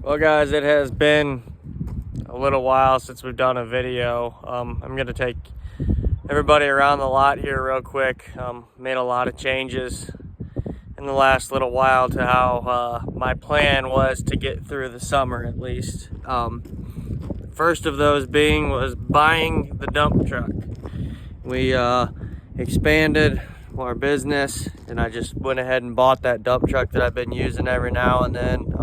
Well, guys, it has been a little while since we've done a video. I'm going to take everybody around the lot here real quick. Made a lot of changes in the last little while to how my plan was to get through the summer at least. First of those being was buying the dump truck. We expanded our business and I just went ahead and bought that dump truck that I've been using every now and then.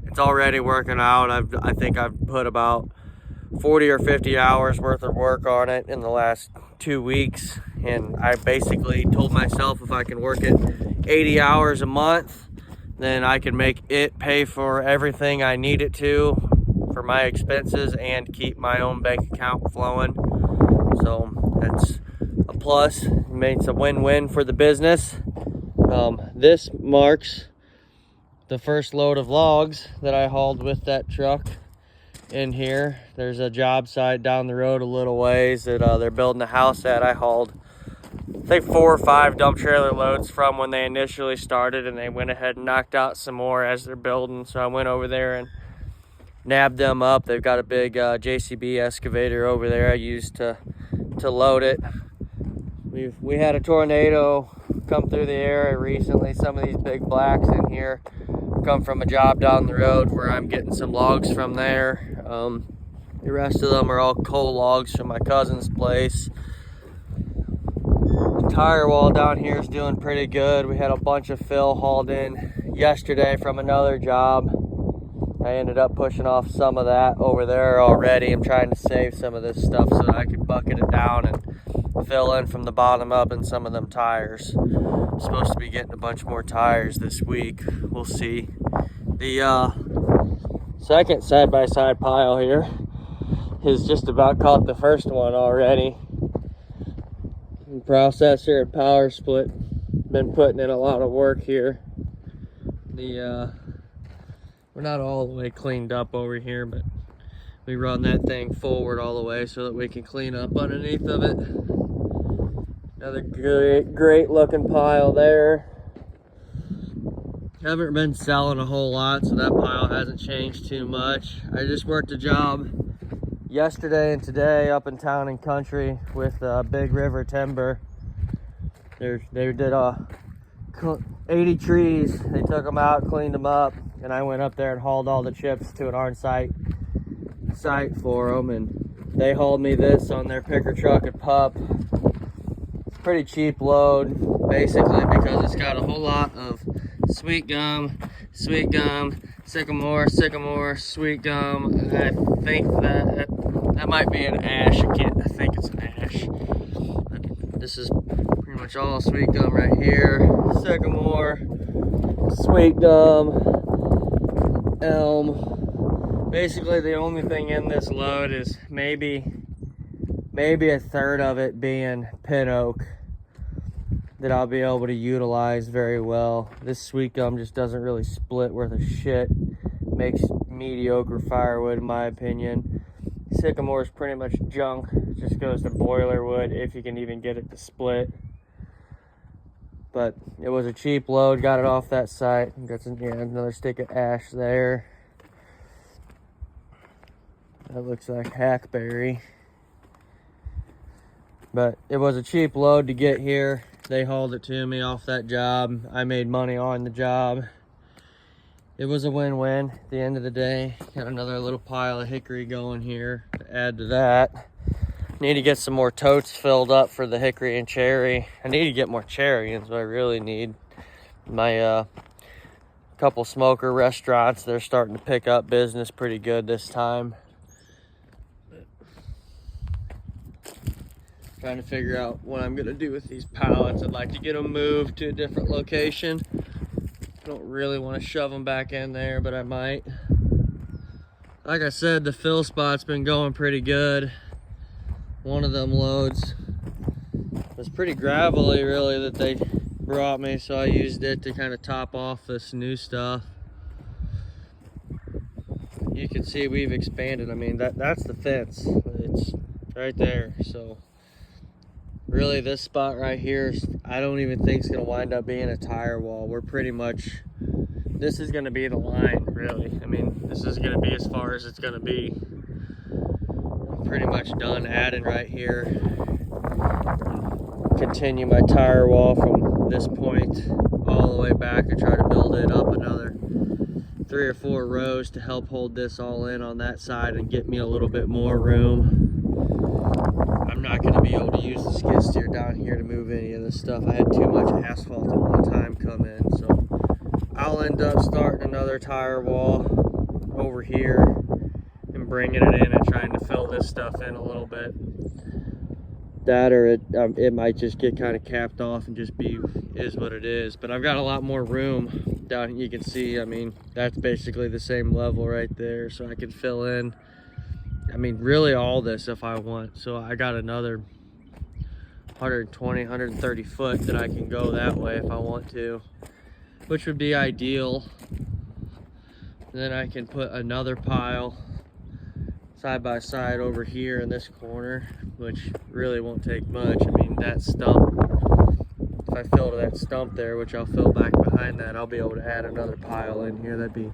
It's already working out. I think I've put about 40 or 50 hours worth of work on it in the last 2 weeks, and I basically told myself if I can work it 80 hours a month, then I can make it pay for everything I need it to for my expenses and keep my own bank account flowing. So that's a plus. It makes a win-win for the business. This marks the first load of logs that I hauled with that truck in here. There's a job site down the road a little ways that they're building a house at. I hauled, I think, 4 or 5 dump trailer loads from when they initially started, and they went ahead and knocked out some more as they're building. So I went over there and nabbed them up. They've got a big JCB excavator over there I used to load it. We had a tornado come through the area recently. Some of these big blacks in here come from a job down the road where I'm getting some logs from there. The rest of them are all coal logs from my cousin's place. The tire wall down here is doing pretty good. We had a bunch of fill hauled in yesterday from another job. I ended up pushing off some of that over there already. I'm trying to save some of this stuff so that I can bucket it down and fill in from the bottom up in some of them tires. I'm supposed to be getting a bunch more tires this week. We'll see. The second side-by-side pile here has just about caught the first one already. And processor and power split, been putting in a lot of work here. We're not all the way cleaned up over here, but we run that thing forward all the way so that we can clean up underneath of it. Another great looking pile there. Haven't been selling a whole lot, so that pile hasn't changed too much. I just worked a job yesterday and today up in Town and Country with Big River Timber. They did 80 trees. They took them out, cleaned them up, and I went up there and hauled all the chips to an on-site site for them, and they hauled me this on their picker truck and pup. Pretty cheap load, basically, because it's got a whole lot of sweet gum, sycamore, sweet gum. And I think that might be an ash. I think it's an ash. But this is pretty much all sweet gum right here. Sycamore, sweet gum, elm. Basically, the only thing in this load is maybe a third of it being pin oak that I'll be able to utilize very well. This sweet gum just doesn't really split worth a shit. Makes mediocre firewood in my opinion. Sycamore is pretty much junk. It just goes to boiler wood if you can even get it to split. But it was a cheap load, got it off that site. Got some, another stick of ash there. That looks like hackberry. But it was a cheap load to get here. They hauled it to me off that job. I made money on the job. It was a win-win at the end of the day. Got another little pile of hickory going here to add to that. Need to get some more totes filled up for the hickory and cherry. I need to get more cherry, is what I really need. My couple smoker restaurants, they're starting to pick up business pretty good this time. Trying to figure out what I'm gonna do with these pallets. I'd like to get them moved to a different location. I don't really want to shove them back in there, but I might. Like I said, the fill spot's been going pretty good. One of them loads was pretty gravelly, really, that they brought me, so I used it to kind of top off this new stuff. You can see we've expanded. I mean, that's the fence. It's right there, so really this spot right here, I don't even think it's gonna wind up being a tire wall. We're pretty much, this is going to be the line, really. I mean, this is going to be as far as it's going to be. I'm pretty much done adding right here. Continue my tire wall from this point all the way back and try to build it up another 3 or 4 rows to help hold this all in on that side and get me a little bit more room. I'm not going to be able to use the skid steer down here to move any of this stuff. I had too much asphalt at one time come in, so I'll end up starting another tire wall over here and bringing it in and trying to fill this stuff in a little bit. That or it might just get kind of capped off and just be is what it is. But I've got a lot more room down. You can see, I mean, that's basically the same level right there, so I can fill in, I mean, really all this if I want. So I got another 120, 130 foot that I can go that way if I want to, which would be ideal. Then I can put another pile side by side over here in this corner, which really won't take much. I mean, that stump, if I fill to that stump there, which I'll fill back behind that, I'll be able to add another pile in here. That'd be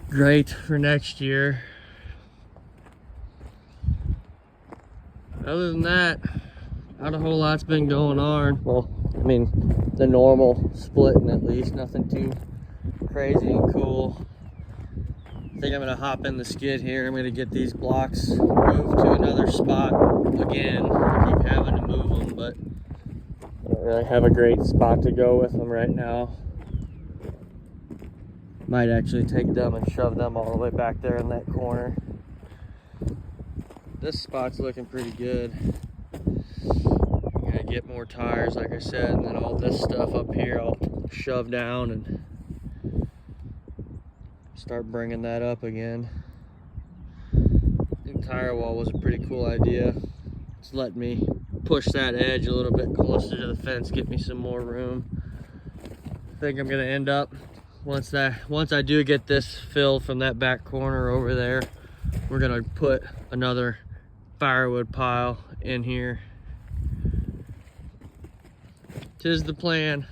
great for next year. Other than that, not a whole lot's been going on. Well, I mean, the normal splitting at least, nothing too crazy and cool. I think I'm gonna hop in the skid here. I'm gonna get these blocks moved to another spot again. I keep having to move them, but I don't really have a great spot to go with them right now. Might actually take them and shove them all the way back there in that corner. This spot's looking pretty good. I'm gonna get more tires, like I said, and then all this stuff up here I'll shove down and start bringing that up again. I think tire wall was a pretty cool idea. It's letting me push that edge a little bit closer to the fence, get me some more room. I think I'm gonna end up, once I do get this filled from that back corner over there, we're gonna put another firewood pile in here. 'Tis the plan.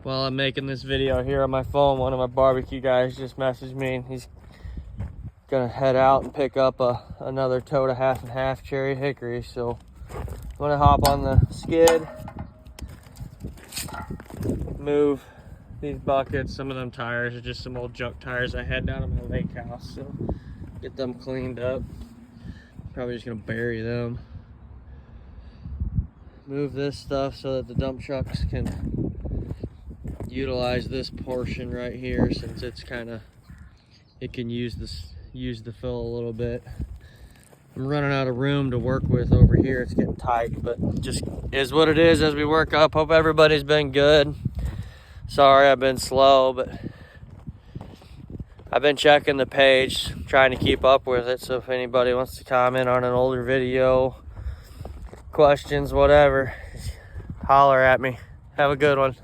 While I'm making this video here on my phone, one of my barbecue guys just messaged me and he's gonna head out and pick up another tote of 50/50 cherry hickory. So I'm gonna hop on the skid, move these buckets. Some of them tires are just some old junk tires I had down at my lake house, so get them cleaned up. Probably just gonna bury them. Move this stuff so that the dump trucks can utilize this portion right here, since it's it can use the fill a little bit. I'm running out of room to work with over here. It's getting tight, but just is what it is as we work up. Hope everybody's been good. Sorry I've been slow, but I've been checking the page, trying to keep up with it. So if anybody wants to comment on an older video, questions, whatever, holler at me. Have a good one.